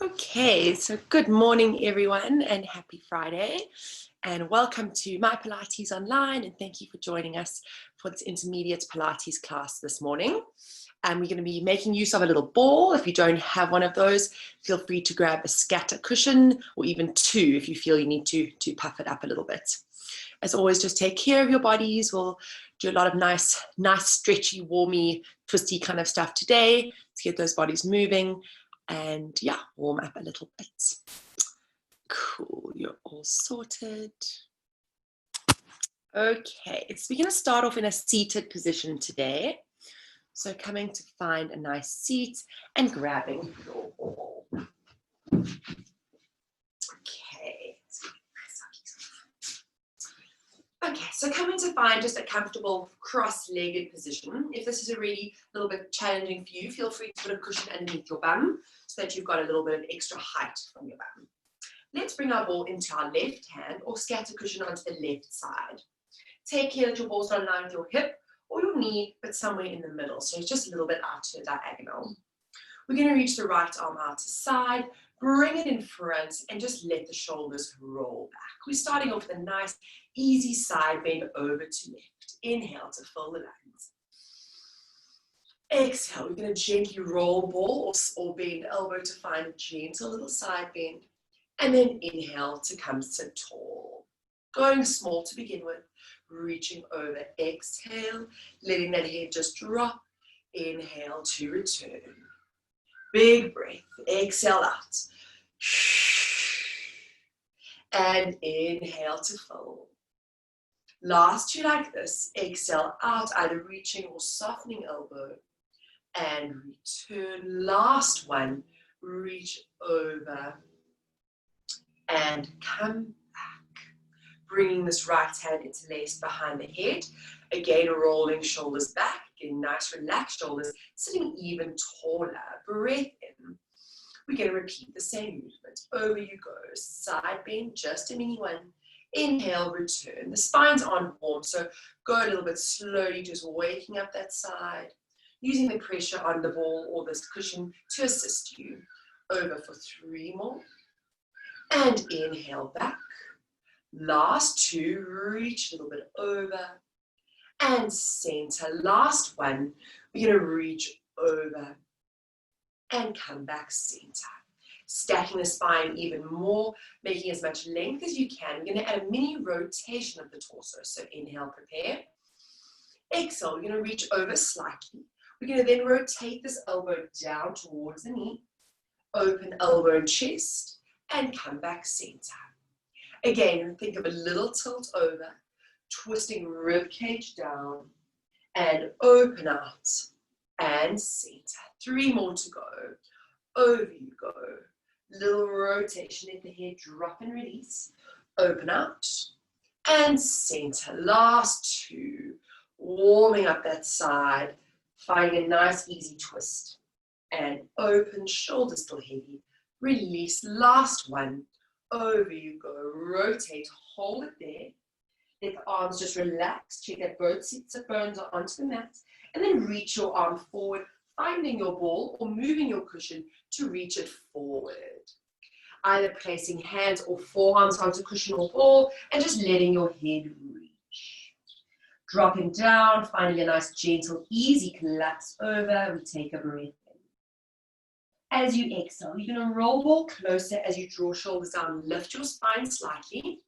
Okay, so good morning everyone and happy Friday and welcome to My Pilates Online, and thank you for joining us for this intermediate Pilates class this morning. And we're going to be making use of a little ball. If you don't have one of those, feel free to grab a scatter cushion or even two if you feel you need to puff it up a little bit. As always, just take care of your bodies. We'll do a lot of nice stretchy, warmy, twisty kind of stuff today to get those bodies moving. And yeah, warm up a little bit. Cool, you're all sorted. Okay, so we're going to start off in a seated position today. So coming to find a nice seat and grabbing your ball. Okay, so coming to find just a comfortable cross-legged position. If this is a really little bit challenging for you, feel free to put a cushion underneath your bum so that you've got a little bit of extra height from your bum. Let's bring our ball into our left hand or scatter cushion onto the left side. Take care that your ball's not in line with your hip or your knee, but somewhere in the middle. So it's just a little bit out to a diagonal. We're going to reach the right arm out to side, bring it in front, and just let the shoulders roll back. We're starting off with a nice, easy side bend over to left. Inhale to fill the lungs. Exhale, we're going to gently roll ball or bend elbow to find a gentle little side bend. And then inhale to come sit tall. Going small to begin with, reaching over. Exhale, letting that head just drop. Inhale to return. Big breath. Exhale out. And inhale to fold. Last two like this. Exhale out, either reaching or softening elbow. And return. Last one. Reach over. And come back. Bringing this right hand interlaced behind the head. Again, rolling shoulders back. Getting nice relaxed shoulders. Sitting even taller. Breath in. We're going to repeat the same movement. Over you go. Side bend, just a mini one. Inhale, return. The spine's on warm, so go a little bit slowly, just waking up that side. Using the pressure on the ball or this cushion to assist you. Over for 3 more. And inhale back. Last two, reach a little bit over. And center. Last one, we're going to reach over. And come back center. Stacking the spine even more, making as much length as you can. We're going to add a mini rotation of the torso. So inhale, prepare. Exhale, we're going to reach over slightly. We're going to then rotate this elbow down towards the knee. Open elbow and chest. And come back center. Again, think of a little tilt over. Twisting rib cage down. And open out. And center. 3 more to go. Over you go. Little rotation, let the head drop and release. Open out. And center. Last 2. Warming up that side. Finding a nice easy twist. And open, shoulders still heavy. Release. Last one. Over you go. Rotate, hold it there. Let the arms just relax. Check that both sets of bones are onto the mat. And then reach your arm forward, finding your ball or moving your cushion to reach it forward. Either placing hands or forearms onto cushion or ball and just letting your head reach. Dropping down, finding a nice gentle, easy collapse over. We take a breath in. As you exhale, you're going to roll ball closer as you draw shoulders down. Lift your spine slightly.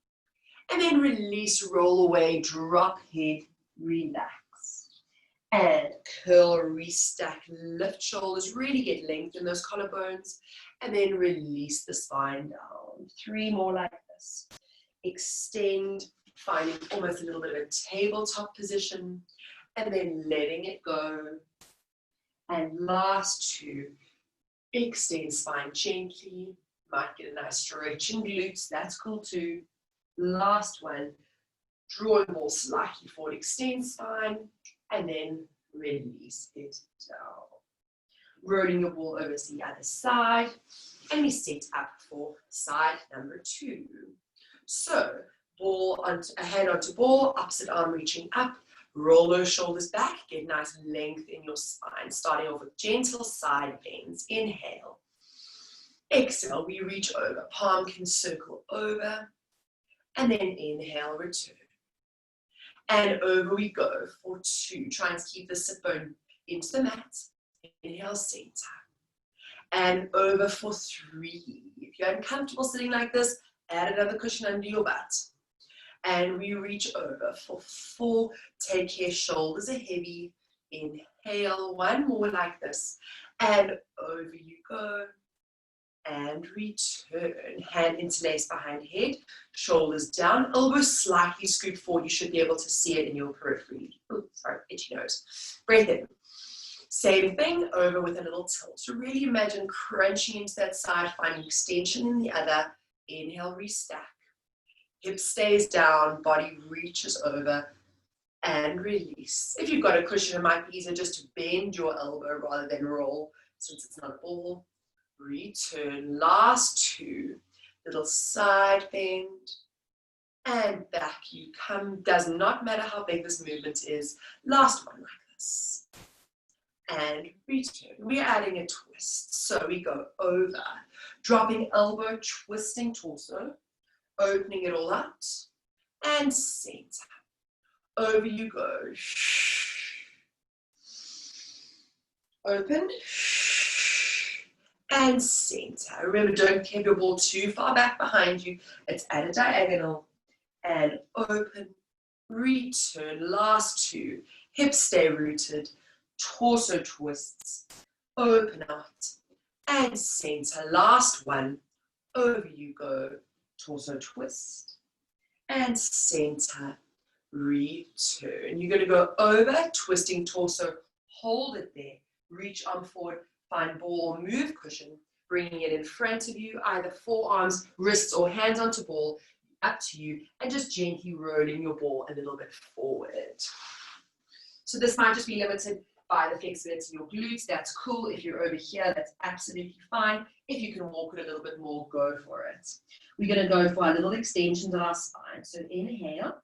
And then release, roll away, drop head, relax. And curl, restack, lift shoulders, really get length in those collarbones, and then release the spine down. 3 more like this. Extend, finding almost a little bit of a tabletop position, and then letting it go. And last 2, extend spine gently. Might get a nice stretch in glutes, that's cool too. Last one, drawing ball slightly forward, extend spine. And then release it down. Rolling your ball over to the other side. And we set up for side number 2. So, ball onto, a hand onto ball, opposite arm reaching up. Roll those shoulders back. Get nice length in your spine. Starting off with gentle side bends. Inhale. Exhale, we reach over. Palm can circle over. And then inhale, return. And over we go for 2. Try and keep the sit bone into the mat. Inhale, center. And over for 3. If you're uncomfortable sitting like this, add another cushion under your butt. And we reach over for 4. Take care, shoulders are heavy. Inhale, 1 more like this. And over you go. And return. Hand interlaced behind head. Shoulders down. Elbows slightly scooped forward. You should be able to see it in your periphery. Oh, sorry, itchy nose. Breath in. Same thing, over with a little tilt. So really imagine crunching into that side, finding extension in the other. Inhale, restack. Hip stays down, body reaches over, and release. If you've got a cushion, it might be easier just to bend your elbow rather than roll, since it's not a ball. Return, last 2. Little side bend, and back you come. Does not matter how big this movement is. Last one like this. And return. We're adding a twist. So we go over, dropping elbow, twisting torso, opening it all out, and center. Over you go. Open, and center. Remember, don't keep your ball too far back behind you. It's at a diagonal, and open, return. Last 2. Hips stay rooted. Torso twists, open out, and center. Last 1, over you go, torso twist, and center, return. You're going to go over, twisting torso, hold it there, reach arm forward, find ball or move cushion, bringing it in front of you, either forearms, wrists, or hands onto ball, up to you, and just gently rolling your ball a little bit forward. So this might just be limited by the flexibility in your glutes. That's cool. If you're over here, that's absolutely fine. If you can walk it a little bit more, go for it. We're going to go for our little extensions of our spine. So inhale,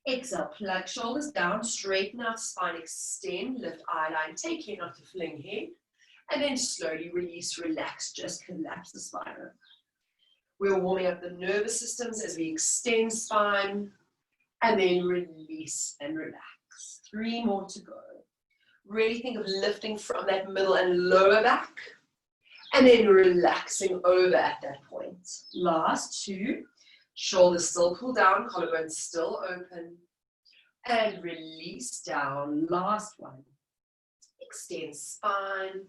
exhale, plug shoulders down, straighten out spine, extend, lift eye line, take care not to fling head, and then slowly release, relax, just collapse the spine over. We're warming up the nervous systems as we extend spine, and then release and relax. 3 more to go. Really think of lifting from that middle and lower back, and then relaxing over at that point. Last 2, shoulders still pull down, collarbone still open, and release down. Last 1, extend spine,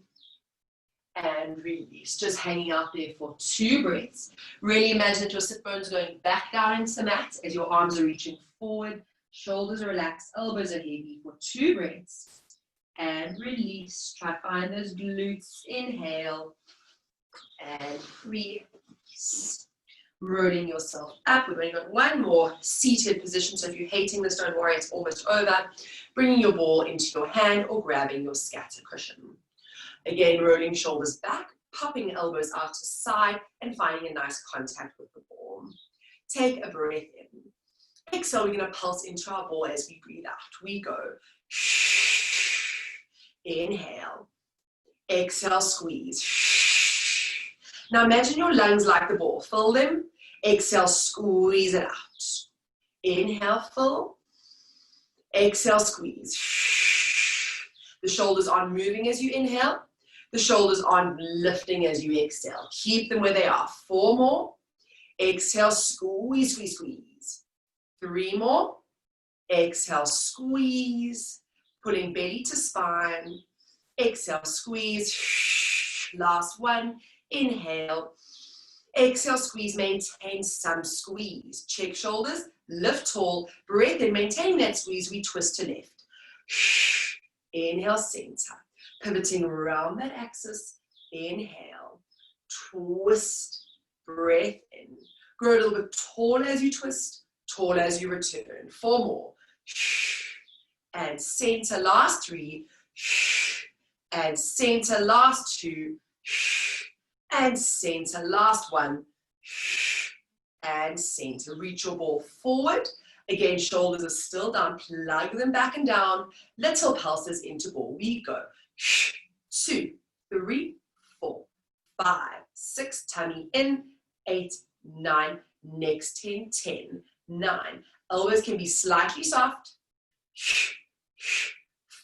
and release. Just hanging out there for 2 breaths. Really imagine that your sit bones going back down into the mat as your arms are reaching forward, shoulders are relaxed, elbows are heavy for 2 breaths. And release. Try to find those glutes. Inhale and release. Rolling yourself up. We've only got 1 more seated position. So if you're hating this, don't worry, it's almost over. Bringing your ball into your hand or grabbing your scatter cushion. Again, rolling shoulders back, popping elbows out to side, and finding a nice contact with the ball. Take a breath in. Exhale, we're going to pulse into our ball as we breathe out. We go. Inhale, exhale, squeeze. Now imagine your lungs like the ball. Fill them, exhale, squeeze it out. Inhale, fill, exhale, squeeze. The shoulders aren't moving as you inhale. The shoulders aren't lifting as you exhale. Keep them where they are. 4 more. Exhale, squeeze, squeeze, squeeze. 3 more. Exhale, squeeze. Pulling belly to spine. Exhale, squeeze. Last 1. Inhale. Exhale, squeeze. Maintain some squeeze. Check shoulders. Lift tall. Breath in. Maintain that squeeze. We twist to left. Inhale, center. Pivoting around that axis. Inhale. Twist. Breath in. Grow a little bit tall as you twist. Tall as you return. 4 more. And center, last 3, and center, last 2, and center, last 1, and center. Reach your ball forward. Again, shoulders are still down. Plug them back and down. Little pulses into ball. We go. 2, 3, 4, 5, 6, tummy in, 8, 9, next 10, 10, 9. Elbows can be slightly soft.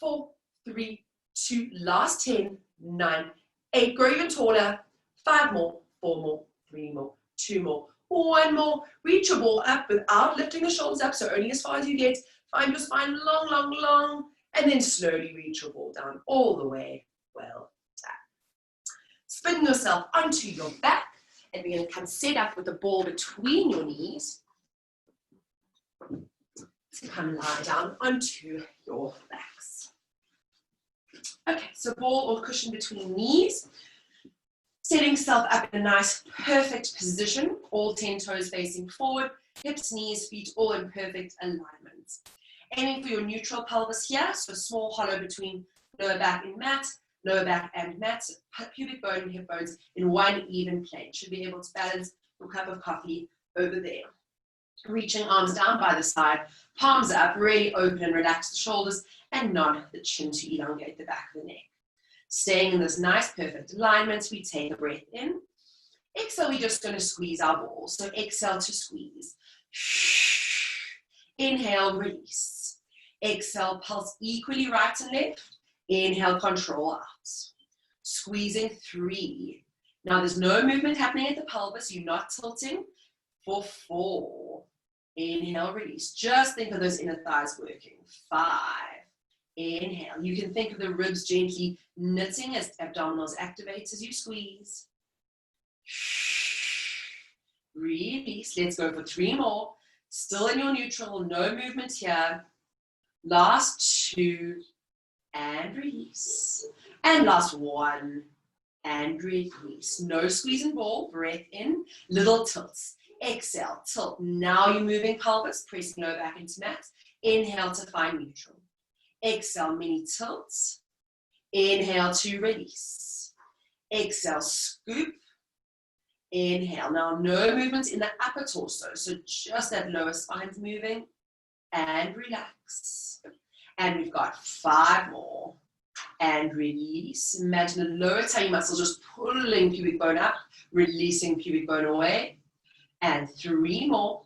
4, 3, 2, last 10, 9, 8, grow even taller, 5 more, 4 more, 3 more, 2 more, 1 more. Reach your ball up without lifting the shoulders up, so only as far as you get. Find your spine long, long, long, and then slowly reach your ball down all the way. Well done. Spin yourself onto your back, and we're going to come set up with the ball between your knees. So come lie down onto your backs. Okay, so ball or cushion between knees. Setting yourself up in a nice, perfect position. All 10 toes facing forward. Hips, knees, feet all in perfect alignment. Aiming for your neutral pelvis here. So small hollow between lower back and mat. Lower back and mat. Pubic bone and hip bones in one even plane. Should be able to balance your cup of coffee over there. Reaching arms down by the side, palms up, really open and relax the shoulders, and nod the chin to elongate the back of the neck. Staying in this nice, perfect alignment, we take a breath in. Exhale, we're just going to squeeze our balls. So exhale to squeeze. Inhale, release. Exhale, pulse equally right and left. Inhale, control out. Squeezing 3. Now there's no movement happening at the pelvis. You're not tilting. For 4. Inhale, release. Just think of those inner thighs working. 5. Inhale. You can think of the ribs gently knitting as abdominals activate as you squeeze. Release. Let's go for 3 more. Still in your neutral. No movement here. Last 2. And release. And last 1. And release. No squeezing ball. Breath in. Little tilts. Exhale, tilt. Now you're moving pelvis, pressing lower back into mat. Inhale to find neutral. Exhale, mini tilts. Inhale to release. Exhale, scoop. Inhale. Now no movement in the upper torso, so just that lower spine's moving. And relax. And we've got 5 more. And release. Imagine the lower tummy muscles just pulling pubic bone up, releasing pubic bone away. And 3 more,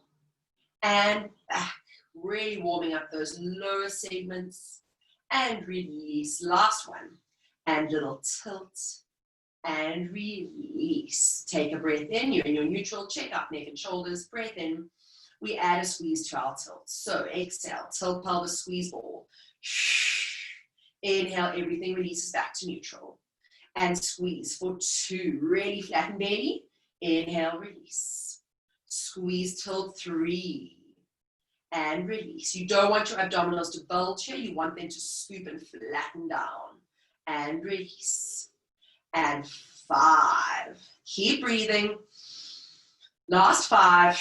and back, really warming up those lower segments, and release, last one, and little tilt, and release. Take a breath in, you're in your neutral, check out neck and shoulders, breath in, we add a squeeze to our tilt. So exhale, tilt pelvis, squeeze ball, inhale, everything releases back to neutral, and squeeze for 2, really flatten belly, inhale, release. Squeeze till 3 and release. You don't want your abdominals to bulge here. You want them to scoop and flatten down and release. And 5. Keep breathing. Last 5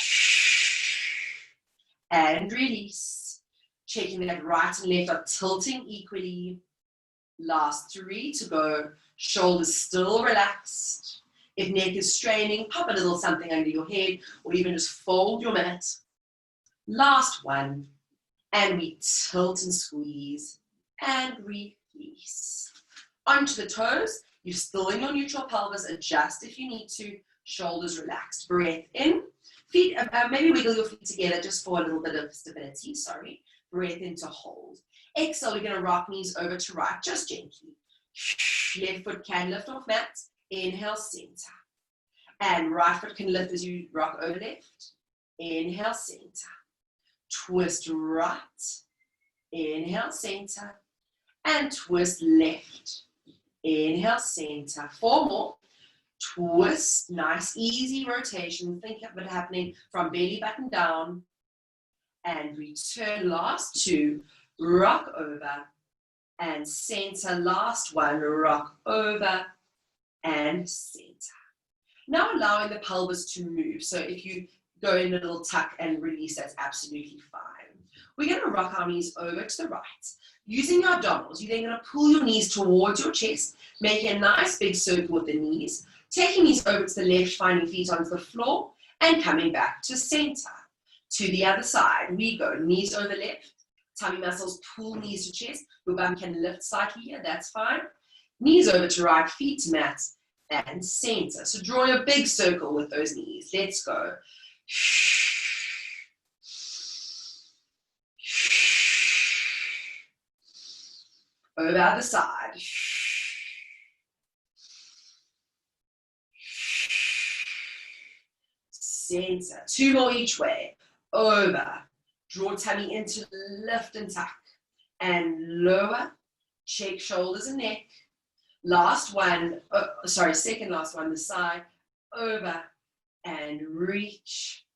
and release. Checking that right and left are tilting equally. Last 3 to go. Shoulders still relaxed. If neck is straining, pop a little something under your head or even just fold your mat. Last 1. And we tilt and squeeze and release. Onto the toes. You're still in your neutral pelvis. Adjust if you need to. Shoulders relaxed. Breath in. Feet, maybe wiggle your feet together just for a little bit of stability. Sorry. Breath in to hold. Exhale, we're going to rock knees over to right, just gently. Left foot can lift off mat. Inhale, center. And right foot can lift as you rock over left. Inhale, center. Twist right. Inhale, center. And twist left. Inhale, center. 4 more. Twist. Nice, easy rotation. Think of it happening from belly button down. And return. Last 2. Rock over. And center. Last 1. Rock over. And center. Now allowing the pelvis to move. So if you go in a little tuck and release, that's absolutely fine. We're going to rock our knees over to the right. Using your abdominals, you're then going to pull your knees towards your chest, making a nice big circle with the knees, taking knees over to the left, finding feet onto the floor, and coming back to center. To the other side, we go knees over left, tummy muscles pull knees to chest, your bum can lift slightly here, that's fine. Knees over to right, feet to mat, and center. So draw your big circle with those knees. Let's go. Over the other side. Center. 2 more each way. Over. Draw tummy into lift and tuck. And lower. Check shoulders and neck. Last one. Second last one. The side. Over. And reach.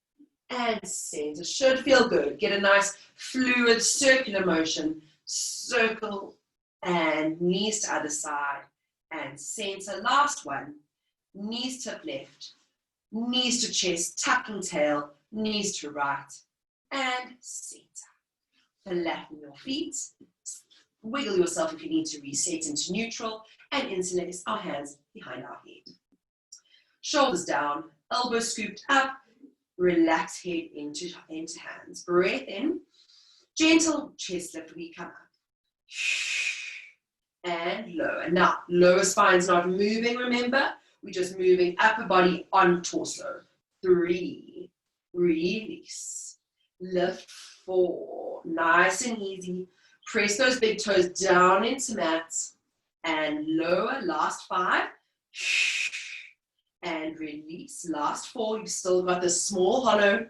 And center. Should feel good. Get a nice fluid circular motion. Circle. And knees to other side. And center. Last one. Knees to left. Knees to chest, tucking tail, knees to right, and center. Flatten your feet, wiggle yourself if you need to reset into neutral, and interlace our hands behind our head. Shoulders down, elbows scooped up, relax head into hands. Breath in, gentle chest lift, we come up. And lower. Now, lower spine's not moving, remember? We're just moving upper body on torso. 3, release, lift, 4, nice and easy. Press those big toes down into mat and lower, last 5. And release, last 4. You've still got this small hollow.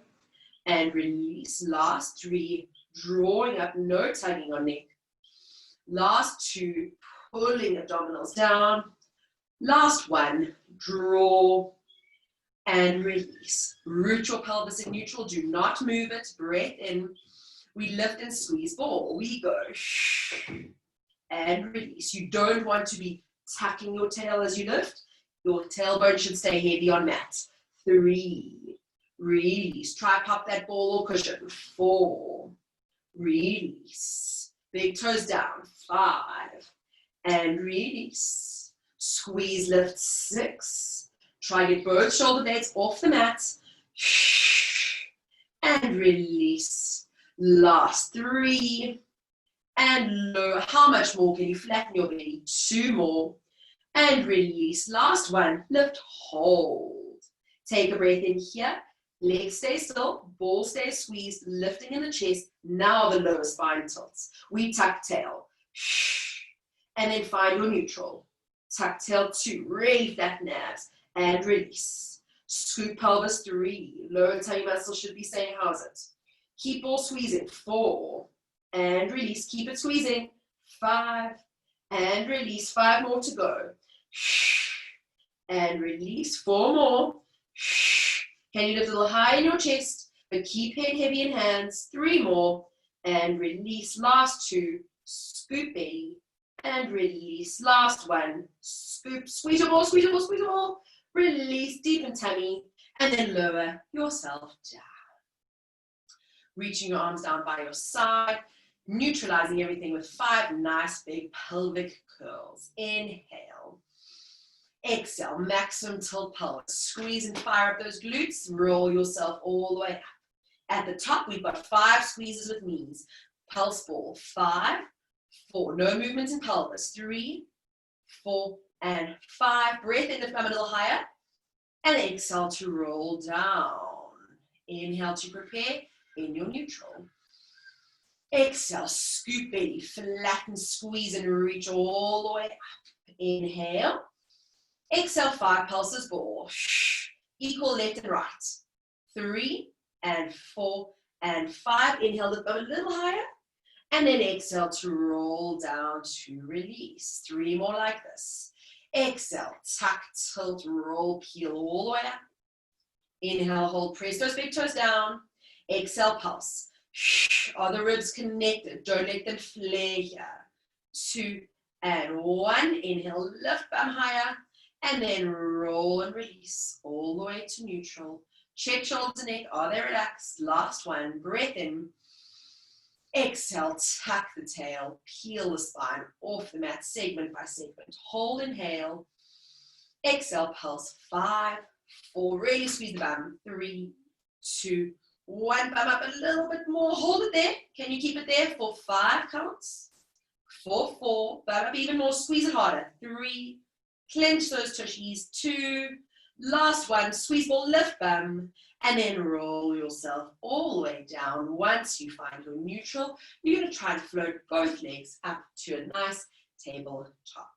And release, last 3, drawing up, no tugging on neck. Last 2, pulling abdominals down. Last 1, draw and release. Root your pelvis in neutral. Do not move it. Breath in. We lift and squeeze ball. We go. And release. You don't want to be tucking your tail as you lift. Your tailbone should stay heavy on mat. 3, release. Try pop that ball or cushion. 4, release. Big toes down. 5, and release. Squeeze, lift, 6. Try get both shoulder blades off the mat. And release. Last 3. And lower. How much more can you flatten your belly? 2 more. And release. Last 1. Lift, hold. Take a breath in here. Legs stay still. Ball stays squeezed. Lifting in the chest. Now the lower spine tilts. We tuck tail. And then find your neutral. Tuck tail 2, really flatten abs, and release. Scoop pelvis 3, lower tummy muscle should be saying how's it. Keep all squeezing, 4, and release, keep it squeezing, 5, and release, 5 more to go. And release, 4 more. Can you lift a little high in your chest, but keep head heavy in hands, 3 more, and release, last 2, scoop belly, and release, last 1, scoop, squeeze your ball, squeeze your ball, squeeze your ball, release, deepen tummy, and then lower yourself down. Reaching your arms down by your side, neutralizing everything with 5 nice big pelvic curls. Inhale. Exhale, maximum tilt pelvis. Squeeze and fire up those glutes, roll yourself all the way up. At the top, we've got 5 squeezes with knees. Pulse ball, 5, 4, no movement in pelvis, 3, 4, and 5. Breath in, lift a little higher, and exhale to roll down. Inhale to prepare in your neutral. Exhale, scoop belly, flatten, squeeze, and reach all the way up. Inhale. Exhale, 5 pulses, ball. Equal left and right. 3, and 4, and 5. Inhale, lift a little higher. And then exhale to roll down to release. 3 more like this. Exhale, tuck, tilt, roll, peel all the way up. Inhale, hold, press those big toes down. Exhale, pulse. Are the ribs connected? Don't let them flare here. 2 and 1. Inhale, lift bum higher. And then roll and release all the way to neutral. Check shoulders and neck. Are they relaxed? Last 1. Breath in. Exhale, tuck the tail, peel the spine off the mat, segment by segment. Hold, inhale. Exhale, pulse, 5, 4, really squeeze the bum. 3, 2, 1, bum up a little bit more. Hold it there. Can you keep it there for 5 counts? 4, 4, bum up even more, squeeze it harder. 3, Clench those tushies. 2. Last one, squeeze ball, lift bum, and then roll yourself all the way down. Once you find your neutral, you're going to try to float both legs up to a nice tabletop.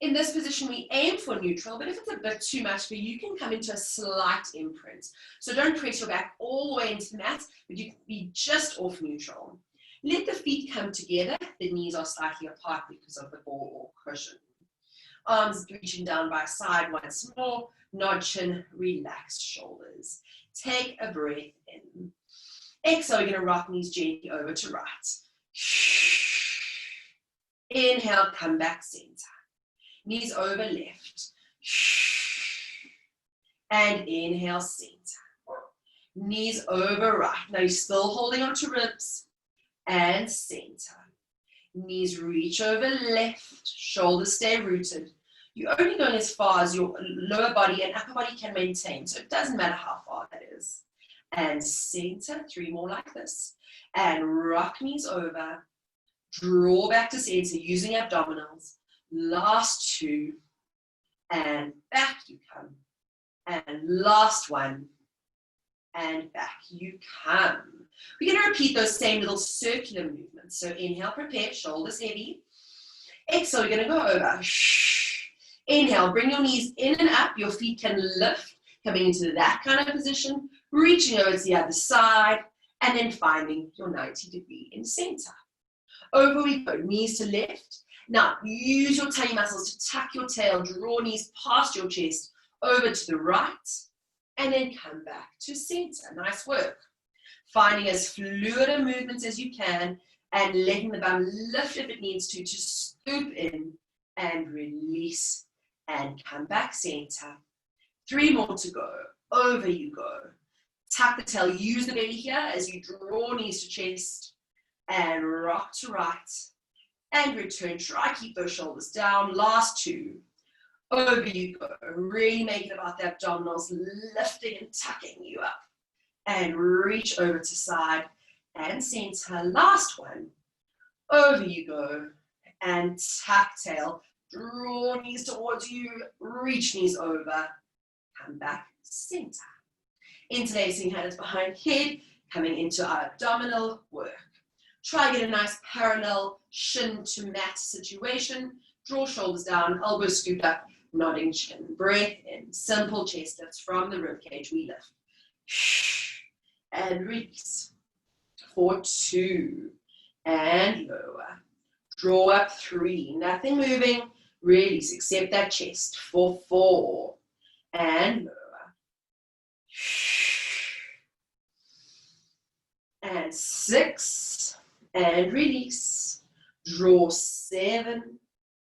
In this position, we aim for neutral, but if it's a bit too much for you, you can come into a slight imprint. So don't press your back all the way into the mat, but you can be just off neutral. Let the feet come together. The knees are slightly apart because of the ball or cushion. Arms reaching down by side once more. Nod chin, relax shoulders. Take a breath in. Exhale, you're going to rock knees gently over to right. Inhale, come back center. Knees over left. And inhale, center. Knees over right. Now you're still holding on to ribs. And center. Knees reach over left. Shoulders stay rooted. You're only going as far as your lower body and upper body can maintain. So it doesn't matter how far that is. And center. 3 more like this. And rock knees over. Draw back to center using abdominals. Last 2, and back you come, and last 1, and back you come. We're going to repeat those same little circular movements. So inhale, prepare, shoulders heavy. Exhale, you're going to go over. Inhale, bring your knees in and up. Your feet can lift, coming into that kind of position, reaching over to the other side, and then finding your 90-degree in center. Over we go, knees to left. Now, use your tummy muscles to tuck your tail, draw knees past your chest, over to the right, and then come back to center. Nice work. Finding as fluid a movements as you can, and letting the bum lift if it needs to scoop in and release, and come back center. 3 more to go. Over you go. Tuck the tail, use the belly here as you draw knees to chest, and rock to right. And return, try keep those shoulders down. Last 2. Over you go. Really make it about the abdominals, lifting and tucking you up. And reach over to side and center. Last 1. Over you go. And tuck tail. Draw knees towards you. Reach knees over. Come back center. Interlacing hands behind head. Coming into our abdominal work. Try get a nice parallel shin to mat situation. Draw shoulders down, elbows scooped up, nodding chin. Breath in, simple chest lifts from the rib cage. We lift. And release. For 2. And lower. Draw up 3. Nothing moving. Release, except that chest. For 4. And lower. And 6. And release. Draw 7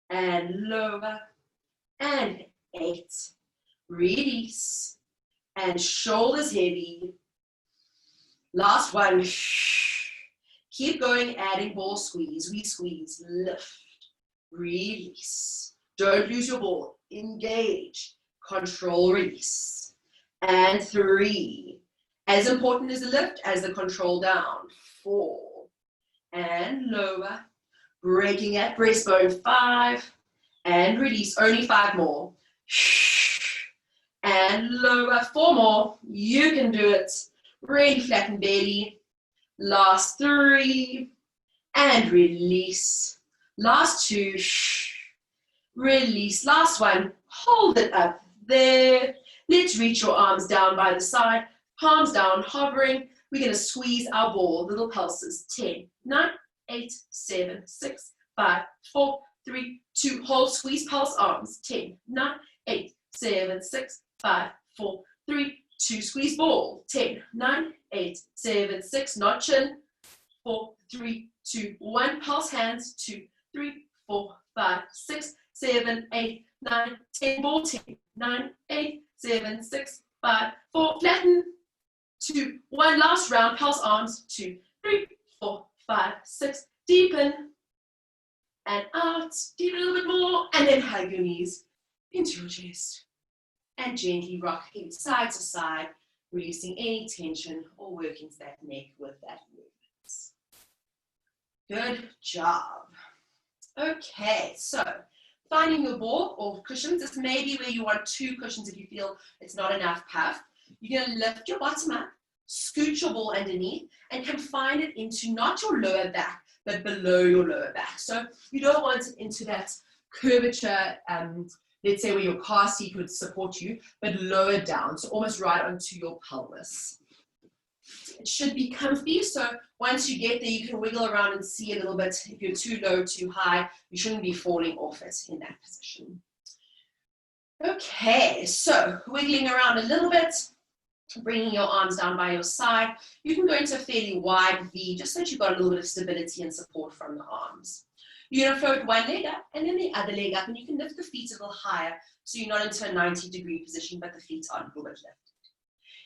and lower. And 8. Release. And shoulders heavy. Last 1. Keep going, adding ball squeeze. We squeeze. Lift. Release. Don't lose your ball. Engage. Control, release. And 3. As important as the lift as the control down. 4. And lower, breaking at breastbone. 5, and release, only 5 more, and lower, 4 more, you can do it, really flatten belly, last 3, and release, last 2, release, last 1, hold it up there, let's reach your arms down by the side, palms down, hovering. We're going to squeeze our ball, little pulses. 10, 9, 8, 7, 6, 5, 4, 3, 2. Hold, squeeze, pulse, arms. 10, 9, 8, 7, 6, 5, 4, 3, 2. Squeeze ball. 10, 9, 8, 7, 6. Nod chin. 4, 3, 2, 1. Pulse hands. 2, 3, 4, 5, 6, 7, 8, 9, 10. Ball. 10, 9, 8, 7, 6, 5, 4. Flatten. 2, 1, last round, pulse arms, 2, 3, 4, 5, 6, deepen, and out, deepen a little bit more, and then hug your knees into your chest, and gently rocking side to side, releasing any tension or working that neck with that movement. Good job. Okay, so finding your ball or cushions. This may be where you want 2 cushions if you feel it's not enough puff. You're going to lift your bottom up, scoot your ball underneath, and confine it into not your lower back, but below your lower back. So you don't want it into that curvature, let's say where your car seat would support you, but lower down, so almost right onto your pelvis. It should be comfy, so once you get there, you can wiggle around and see a little bit. If you're too low, too high, you shouldn't be falling off it in that position. Okay, so wiggling around a little bit, bringing your arms down by your side. You can go into a fairly wide V, just so that you've got a little bit of stability and support from the arms. You're going to float one leg up and then the other leg up, and you can lift the feet a little higher, so you're not into a 90-degree position, but the feet are a little bit lifted.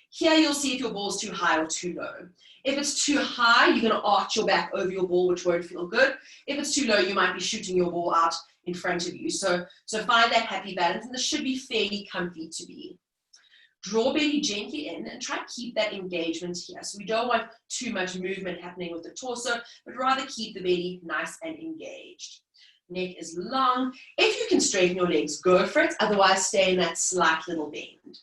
Here you'll see if your ball's too high or too low. If it's too high, you're going to arch your back over your ball, which won't feel good. If it's too low, you might be shooting your ball out in front of you. So find that happy balance, and this should be fairly comfy to be. Draw belly gently in and try to keep that engagement here. So we don't want too much movement happening with the torso, but rather keep the belly nice and engaged. Neck is long. If you can straighten your legs, go for it. Otherwise, stay in that slight little bend.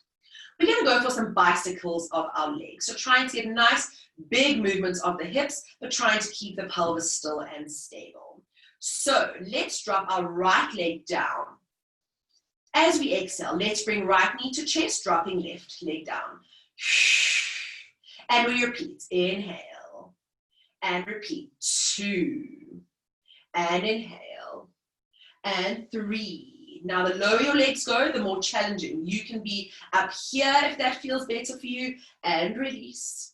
We're going to go for some bicycles of our legs. So trying to get nice, big movements of the hips, but trying to keep the pelvis still and stable. So let's drop our right leg down. As we exhale, let's bring right knee to chest, dropping left leg down. And we repeat. Inhale. And repeat. 2. And inhale. And 3. Now, the lower your legs go, the more challenging. You can be up here if that feels better for you, and release.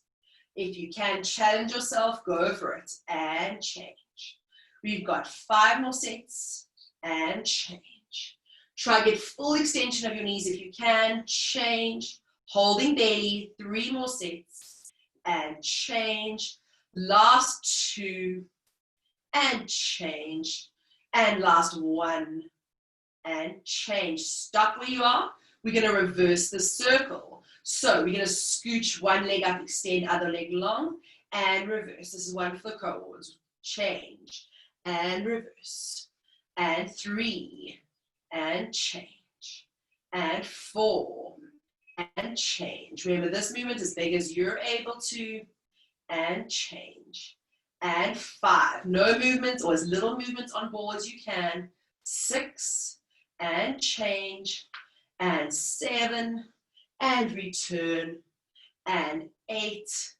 If you can challenge yourself, go for it, and change. We've got 5 more sets, and change. Try to get full extension of your knees if you can, change. Holding belly, 3 more sets, and change. Last 2, and change. And last 1. And change. Stop where you are. We're going to reverse the circle. So we're going to scooch one leg up, extend other leg long, and reverse. This is one for the cohorts. Change. And reverse. And 3. And change. And 4. And change. Remember, this movement is as big as you're able to. And change. And 5. No movements, or as little movements on ball as you can. 6. And change, and 7, and return, and 8,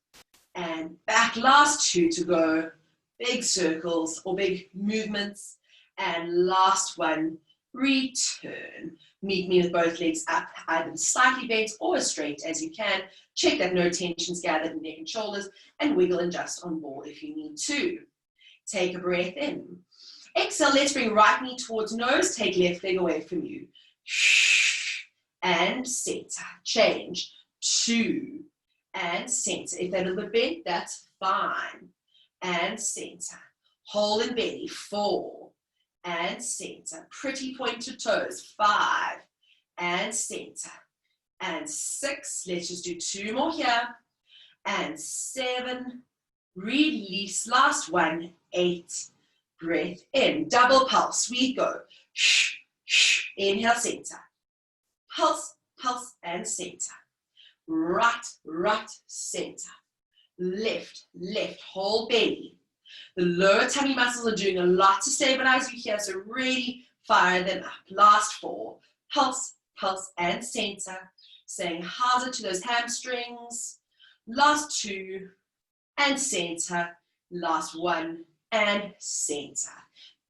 and back. Last 2 to go. Big circles or big movements, and last 1, return. Meet me with both legs up, either slightly bent or as straight as you can. Check that no tension's gathered in neck and shoulders, and wiggle and adjust on ball if you need to. Take a breath in. Exhale, let's bring right knee towards nose, take left leg away from you. And center, change, 2, and center. If they're a little bit bent, that's fine. And center, hold in belly, 4, and center. Pretty pointed toes, 5, and center. And 6, let's just do 2 more here. And 7, release, last 1, 8. Breath in, double pulse, we go. Inhale, center. Pulse, pulse, and center. Right, right, center. Left, left, whole belly. The lower tummy muscles are doing a lot to stabilize you here, so really fire them up. Last 4, pulse, pulse, and center. Saying harder to those hamstrings. Last 2, and center. Last 1, and center.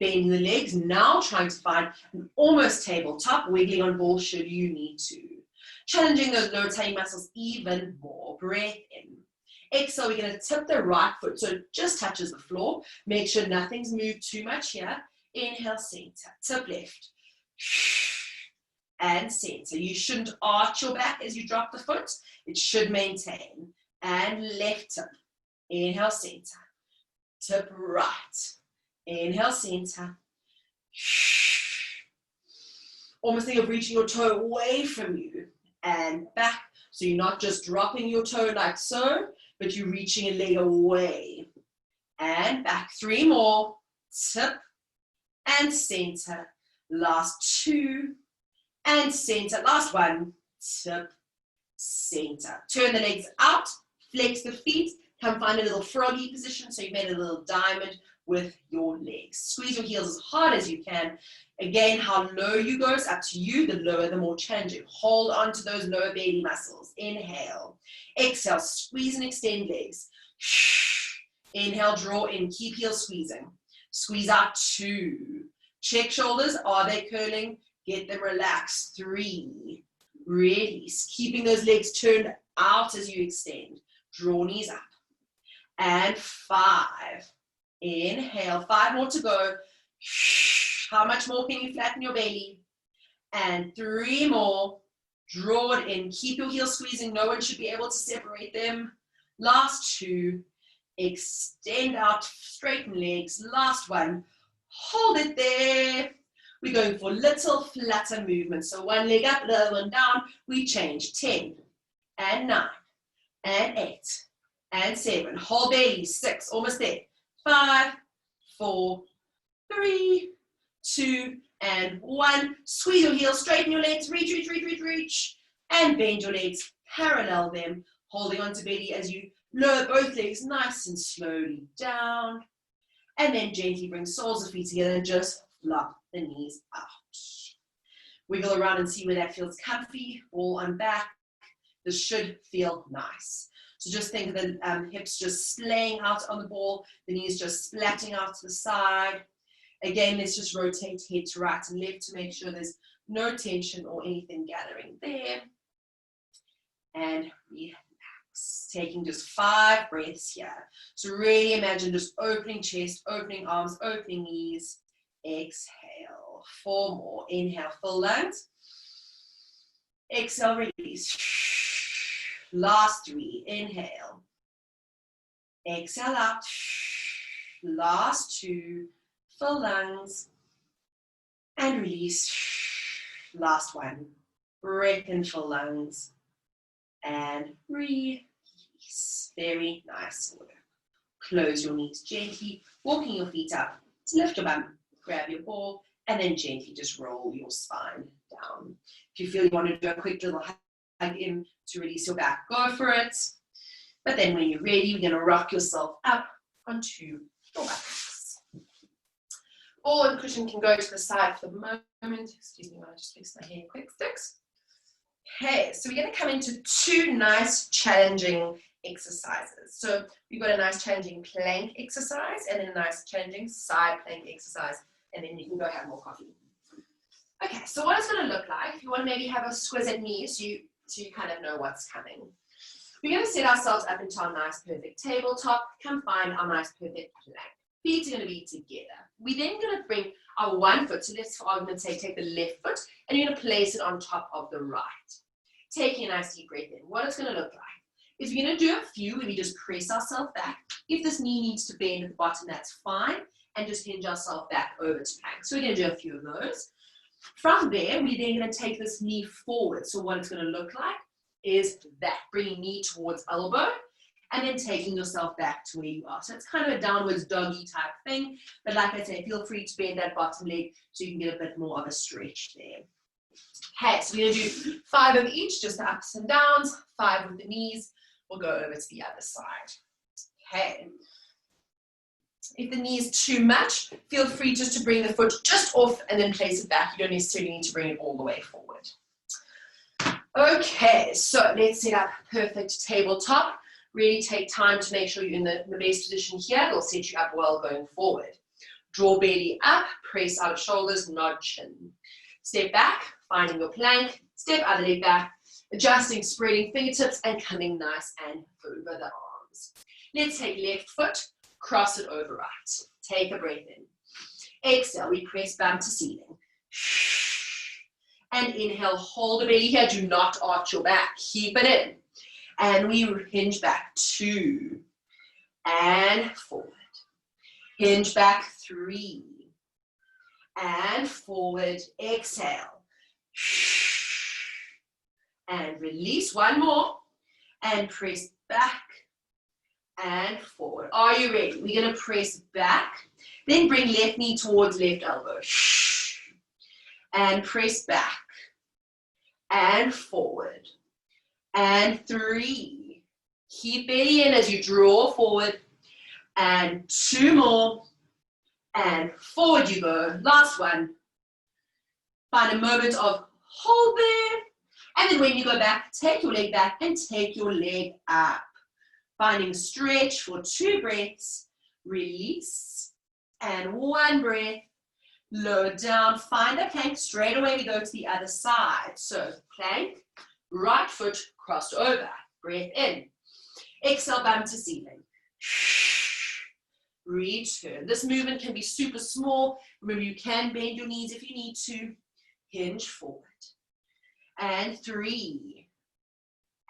Bending the legs, now trying to find an almost tabletop, wiggling on ball should you need to. Challenging those lower tummy muscles even more. Breath in. Exhale, we're going to tip the right foot so it just touches the floor. Make sure nothing's moved too much here. Inhale, center. Tip left. And center. You shouldn't arch your back as you drop the foot. It should maintain. And left tip. Inhale, center. Tip right. Inhale, center. Almost think of reaching your toe away from you and back. So you're not just dropping your toe like so, but you're reaching a leg away. And back. 3 more. Tip and center. Last 2. And center. Last 1. Tip, center. Turn the legs out. Flex the feet. Come find a little froggy position. So you made a little diamond with your legs. Squeeze your heels as hard as you can. Again, how low you go is up to you. The lower, the more challenging. Hold on to those lower belly muscles. Inhale. Exhale. Squeeze and extend legs. Inhale, draw in. Keep heels squeezing. Squeeze out. 2. Check shoulders. Are they curling? Get them relaxed. 3. Release. Keeping those legs turned out as you extend. Draw knees up. And 5. Inhale. 5 more to go. How much more can you flatten your belly? And 3 more. Draw it in. Keep your heels squeezing. No one should be able to separate them. Last 2. Extend out. Straighten legs. Last 1. Hold it there. We're going for little flutter movements. So 1 leg up, the other one down. We change. 10 and 9 and 8 and 7. Hold belly. 6. Almost there. 5, 4, 3, 2, and 1. Squeeze your heels, straighten your legs, reach, reach, reach, reach, reach, and bend your legs, parallel them, holding onto belly as you lower both legs nice and slowly down, and then gently bring soles of feet together and just flop the knees out. Wiggle around and see where that feels comfy, all on back. This should feel nice. So just think of the hips just splaying out on the ball, the knees just splatting out to the side. Again, let's just rotate head to right and left to make sure there's no tension or anything gathering there. And relax. Taking just 5 breaths here. So really imagine just opening chest, opening arms, opening knees. Exhale. 4 more. Inhale, full lungs. Exhale, release. Last 3. Inhale. Exhale out. Last 2. Full lungs. And release. Last 1. Breath in full lungs. And release. Very nice work. Close your knees gently. Walking your feet up. Lift your bum. Grab your ball. And then gently just roll your spine down. If you feel you want to do a quick little hug in to release your back, go for it. But then when you're ready, you're going to rock yourself up onto your back. Ball and cushion can go to the side for the moment. Excuse me, I just fix my hair quick fix. Okay, so we're going to come into 2 nice challenging exercises. So we've got a nice challenging plank exercise and then a nice challenging side plank exercise. And then you can go have more coffee. Okay, so what it's going to look like, if you want to maybe have a squiz at me so you kind of know what's coming. We're going to set ourselves up into our nice perfect tabletop. Come find our nice perfect plank. Feet are going to be together. We're then going to bring our one foot, so let's for argument's sake take the left foot, and you're going to place it on top of the right. Taking a nice deep breath in. What it's going to look like is we're going to do a few where we just press ourselves back. If this knee needs to bend at the bottom, that's fine. And just hinge ourselves back over to plank. So we're going to do a few of those. From there, we're then going to take this knee forward. So what it's going to look like is that, bringing knee towards elbow, and then taking yourself back to where you are. So it's kind of a downwards doggy type thing. But like I say, feel free to bend that bottom leg so you can get a bit more of a stretch there. Okay, so we're going to do 5 of each, just the ups and downs, 5 with the knees. We'll go over to the other side. Okay. If the knee is too much, feel free just to bring the foot just off and then place it back. You don't necessarily need to bring it all the way forward. Okay, so let's set up perfect tabletop. Really take time to make sure you're in the best position here. It'll set you up well going forward. Draw belly up, press out shoulders, nod chin. Step back, finding your plank, step other leg back, adjusting, spreading fingertips and coming nice and over the arms. Let's take left foot, cross it over right. Take a breath in. Exhale, we press bum to ceiling. And inhale, hold the belly here. Do not arch your back. Keep it in. And we hinge back. 2. And forward. Hinge back. 3. And forward. Exhale. And release. 1 more. And press back. And forward. Are you ready? We're going to press back. Then bring left knee towards left elbow. and press back, and forward, and 3. Keep belly in as you draw forward, and 2 more, and forward you go. Last one. Find a moment of hold there, and then when you go back, take your leg back and take your leg up. Finding stretch for 2 breaths, release, and 1 breath, lower down, find a plank, straight away we go to the other side. So plank, right foot crossed over, breath in, exhale, bump to ceiling. Return. This movement can be super small. Remember, you can bend your knees if you need to. Hinge forward. And 3.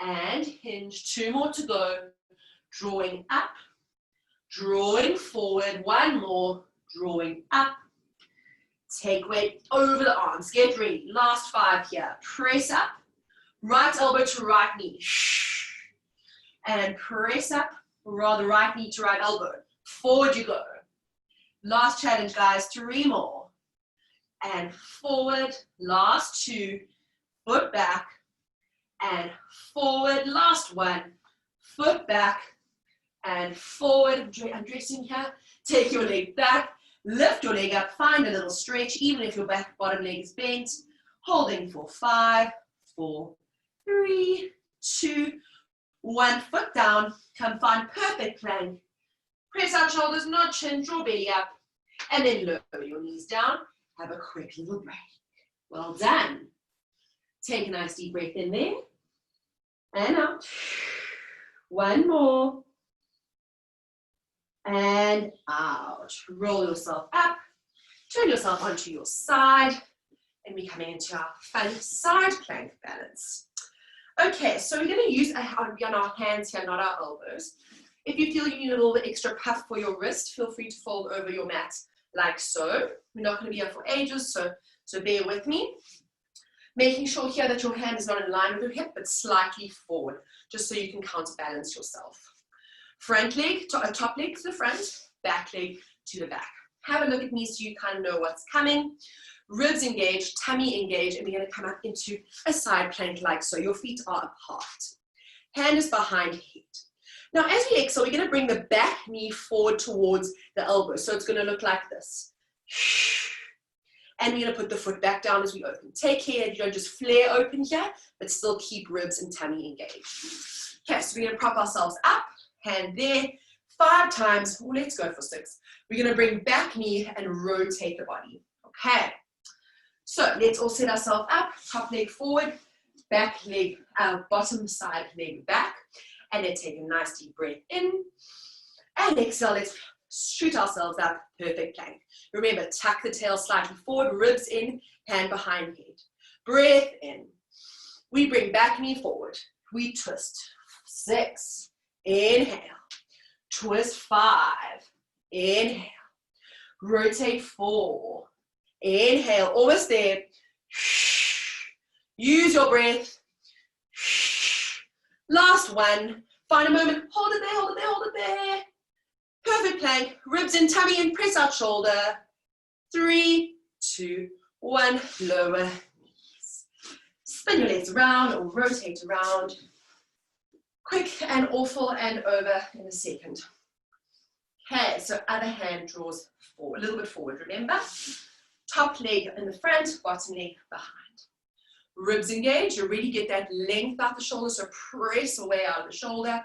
And hinge. 2 more to go. Drawing up. Drawing forward. 1 more. Drawing up. Take weight over the arms. Get ready. Last 5 here. Press up. Right elbow to right knee. And press up. Or rather, right knee to right elbow. Forward you go. Last challenge, guys. 3 more. And forward. Last 2. Foot back. And forward. Last 1. Foot back. And forward. I'm dressing here. Take your leg back. Lift your leg up. Find a little stretch, even if your bottom leg is bent. Holding for 5, 4, 3, 2, 1. Foot down. Come find perfect plank. Press out shoulders, not chin, draw belly up, and then lower your knees down. Have a quick little break. Well done. Take a nice deep breath in there, and out. 1 more, and out. Roll yourself up, turn yourself onto your side, and we're coming into our fun side plank balance. Okay, so we're going to use our hands here, not our elbows. If you feel you need a little bit extra puff for your wrist, feel free to fold over your mat like so. We're not going to be here for ages, so bear with me. Making sure here that your hand is not in line with your hip, but slightly forward, just so you can counterbalance yourself. Front leg, top leg to the front, back leg to the back. Have a look at me so you kind of know what's coming. Ribs engage, tummy engage, and we're going to come up into a side plank like so. Your feet are apart. Hand is behind head. Now, as we exhale, we're going to bring the back knee forward towards the elbow. So it's going to look like this. And we're going to put the foot back down as we open. Take care, you don't just flare open here, but still keep ribs and tummy engaged. Okay, so we're going to prop ourselves up, hand there, 5 times. Oh, let's go for 6. We're going to bring back knee and rotate the body. Okay, so let's all set ourselves up. Top leg forward, back leg, bottom side leg back. And then take a nice deep breath in. And exhale, let's shoot ourselves up. Perfect plank. Remember, tuck the tail slightly forward, ribs in, hand behind head. Breath in. We bring back knee forward. We twist. 6. Inhale. Twist. 5. Inhale. Rotate. 4. Inhale. Almost there. Use your breath. Last 1. Find a moment. Hold it there, hold it there, hold it there. Perfect plank. Ribs in, tummy in, press out shoulder. 3, 2, 1. Lower knees. Spin your legs around or rotate around. Quick and awful and over in a second. Okay, so other hand draws forward, a little bit forward, remember? Top leg in the front, bottom leg behind. Ribs engage, you really get that length out the shoulder, so press away out of the shoulder.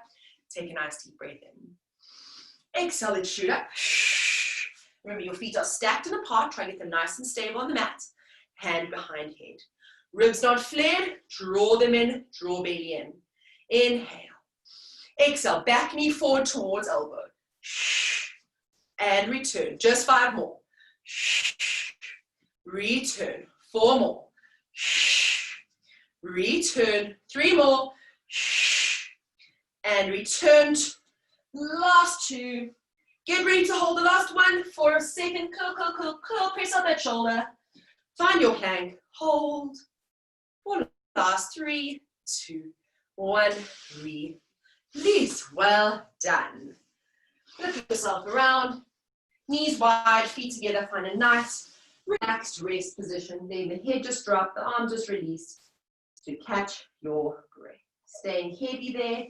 Take a nice deep breath in. Exhale, let's shoot up. Remember, your feet are stacked and apart. Try to get them nice and stable on the mat. Hand behind head. Ribs not flared. Draw them in. Draw belly in. Inhale. Exhale. Back knee forward towards elbow. And return. Just 5 more. Return. 4 more. Return. 3 more. And return. Last 2. Get ready to hold the last 1 for a second. Curl, curl, curl, curl. Press out that shoulder. Find your plank. Hold. For last 3, 2, 1. Release. Well done. Lift yourself around. Knees wide, feet together. Find a nice relaxed rest position. Then the head just drop, the arm just release to catch your breath. Staying heavy there.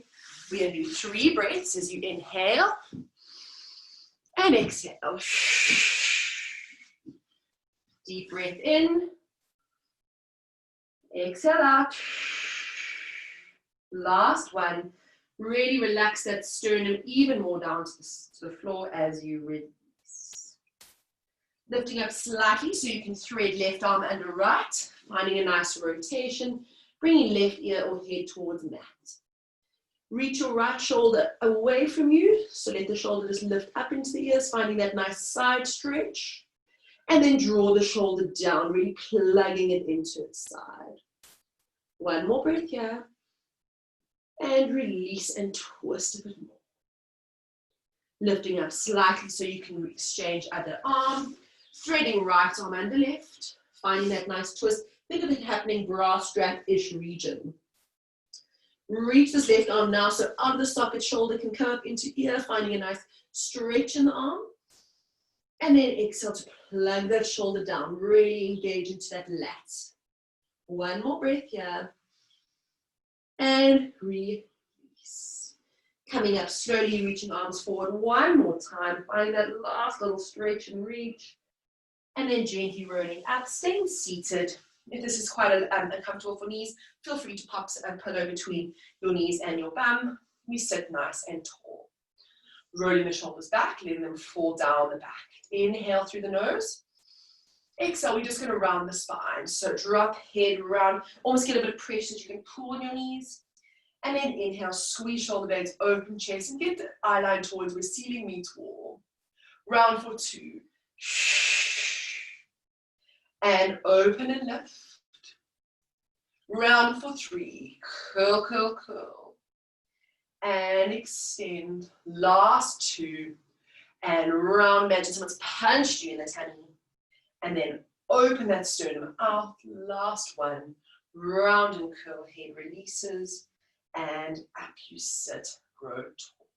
We're going to do 3 breaths as you inhale and exhale. Deep breath in. Exhale out. Last one. Really relax that sternum even more down to the floor as you release. Lifting up slightly so you can thread left arm under right. Finding a nice rotation. Bringing left ear or head towards mat. Reach your right shoulder away from you. So let the shoulder just lift up into the ears, finding that nice side stretch. And then draw the shoulder down, really plugging it into its side. One more breath here. And release and twist a bit more. Lifting up slightly so you can exchange other arm. Threading right arm under left. Finding that nice twist. Think of it happening bra strap-ish region. Reach this left arm now, so out of the socket, shoulder can come up into ear, finding a nice stretch in the arm. And then exhale to plug that shoulder down, really engage into that lat. One more breath here. And release. Coming up slowly, reaching arms forward one more time, finding that last little stretch and reach. And then gently rolling up, staying seated. If this is quite uncomfortable for knees, feel free to pop a pillow between your knees and your bum. You sit nice and tall. Rolling the shoulders back, letting them fall down the back. Inhale through the nose. Exhale, we're just going to round the spine. So drop head round, almost get a bit of pressure so you can pull on your knees. And then inhale, squeeze shoulder blades, open chest, and get the eye line towards where ceiling meets wall. Round for 2. And open and lift. Round for 3. Curl, curl, curl. And extend. Last 2. And round. Imagine someone's punched you in the tummy. And then open that sternum out. Last 1. Round and curl. Head releases. And up you sit. Grow tall.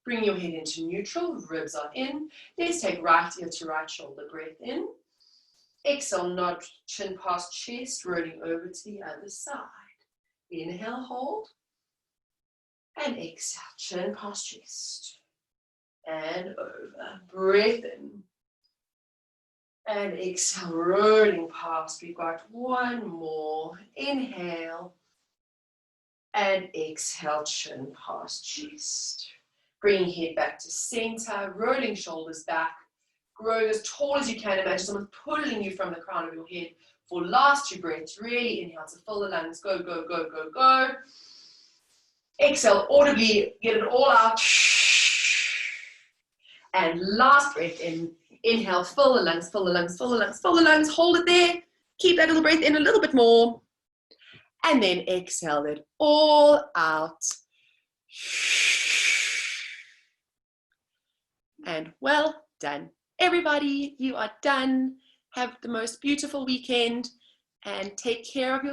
Bring your head into neutral. Ribs are in. Let's take right ear to right shoulder. Breath in. Exhale, nod chin past chest, rolling over to the other side. Inhale, hold. And exhale, chin past chest. And over. Breath in. And exhale, rolling past. We've got one more. Inhale. And exhale, chin past chest. Bring head back to center, rolling shoulders back. Growing as tall as you can. Imagine someone pulling you from the crown of your head for last 2 breaths. Really inhale to fill the lungs. Go, go, go, go, go. Exhale, audibly get it all out. And last breath in. Inhale, fill the lungs, fill the lungs, fill the lungs, fill the lungs. Hold it there. Keep that little breath in a little bit more. And then exhale it all out. And well done. Everybody, you are done. Have the most beautiful weekend and take care of yourself.